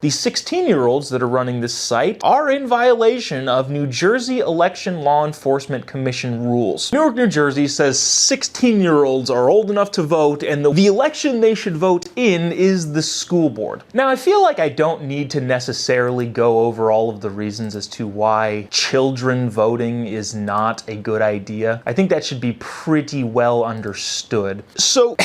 The 16-year-olds that are running this site are in violation of New Jersey Election Law Enforcement Commission rules. Newark, New Jersey says 16-year-olds are old enough to vote, and the election they should vote in is the school board. Now, I feel like I don't need to necessarily go over all of the reasons as to why children voting is not a good idea. I think that should be pretty well understood. So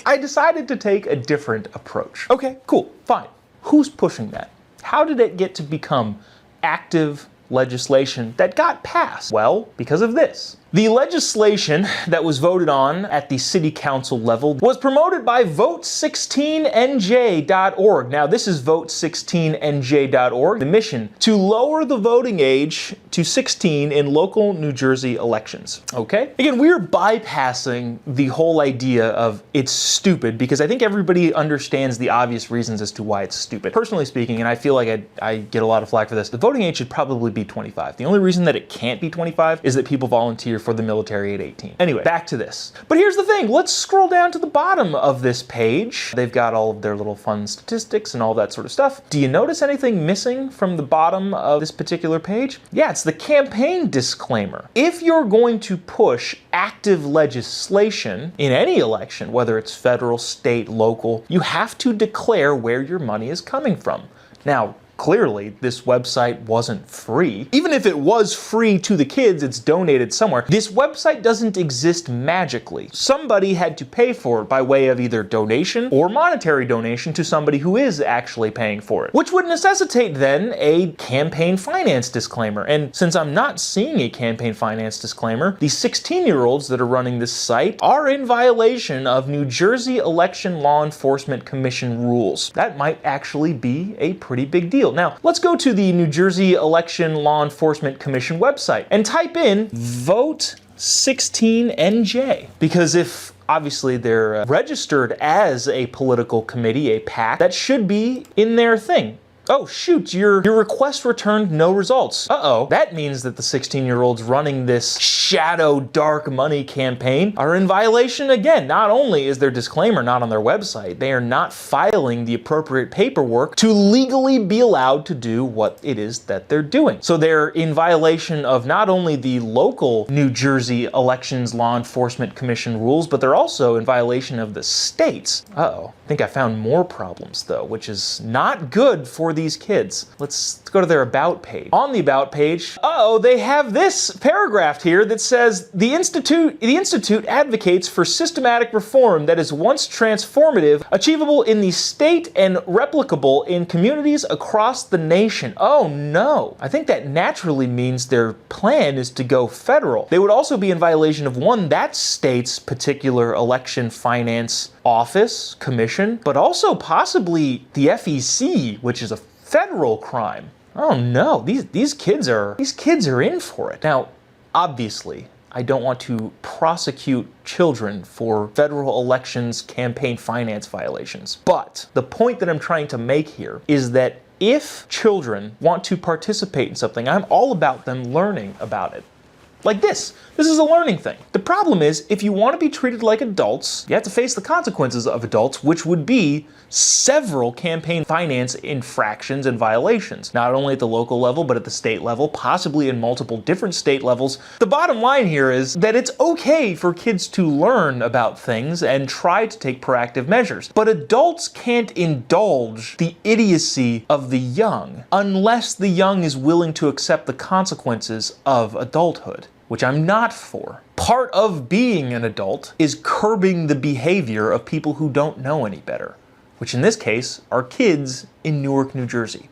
I decided to take a different approach. Okay, cool, fine. Who's pushing that? How did it get to become active legislation that got passed? Well, because of this. The legislation that was voted on at the city council level was promoted by Vote16NJ.org. Now, this is Vote16NJ.org. The mission: to lower the voting age to 16 in local New Jersey elections. Okay? Again, we're bypassing the whole idea of it's stupid because I think everybody understands the obvious reasons as to why it's stupid. Personally speaking, and I feel like I get a lot of flack for this, the voting age should probably be 25. The only reason that it can't be 25 is that people volunteer for the military at 18. Anyway, back to this. But here's the thing, let's scroll down to the bottom of this page. They've got all of their little fun statistics and all that sort of stuff. Do you notice anything missing from the bottom of this particular page? Yeah, it's the campaign disclaimer. If you're going to push active legislation in any election, whether it's federal, state, local, you have to declare where your money is coming from. Now, clearly, this website wasn't free. Even if it was free to the kids, it's donated somewhere. This website doesn't exist magically. Somebody had to pay for it by way of either donation or monetary donation to somebody who is actually paying for it, which would necessitate then a campaign finance disclaimer. And since I'm not seeing a campaign finance disclaimer, the 16-year-olds that are running this site are in violation of New Jersey Election Law Enforcement Commission rules. That might actually be a pretty big deal. Now, let's go to the New Jersey Election Law Enforcement Commission website and type in Vote16NJ, because if obviously they're registered as a political committee, a PAC, that should be in their thing. Oh shoot, your request returned no results. Uh-oh. That means that the 16-year-olds running this shadow dark money campaign are in violation again. Not only is their disclaimer not on their website, they are not filing the appropriate paperwork to legally be allowed to do what it is that they're doing. So they're in violation of not only the local New Jersey Elections Law Enforcement Commission rules, but they're also in violation of the state's. Uh-oh. I think I found more problems though, which is not good for these kids. Let's go to their About page. On the About page, they have this paragraph here that says, the Institute advocates for systematic reform that is once transformative, achievable in the state, and replicable in communities across the nation. Oh no. I think that naturally means their plan is to go federal. They would also be in violation of that state's particular election finance office, commission, but also possibly the FEC, which is a federal crime. Oh no, these kids are in for it. Now, obviously, I don't want to prosecute children for federal elections campaign finance violations. But the point that I'm trying to make here is that if children want to participate in something, I'm all about them learning about it. Like this. This is a learning thing. The problem is, if you want to be treated like adults, you have to face the consequences of adults, which would be several campaign finance infractions and violations, not only at the local level, but at the state level, possibly in multiple different state levels. The bottom line here is that it's okay for kids to learn about things and try to take proactive measures, but adults can't indulge the idiocy of the young unless the young is willing to accept the consequences of adulthood, which I'm not for. Part of being an adult is curbing the behavior of people who don't know any better, which in this case are kids in Newark, New Jersey.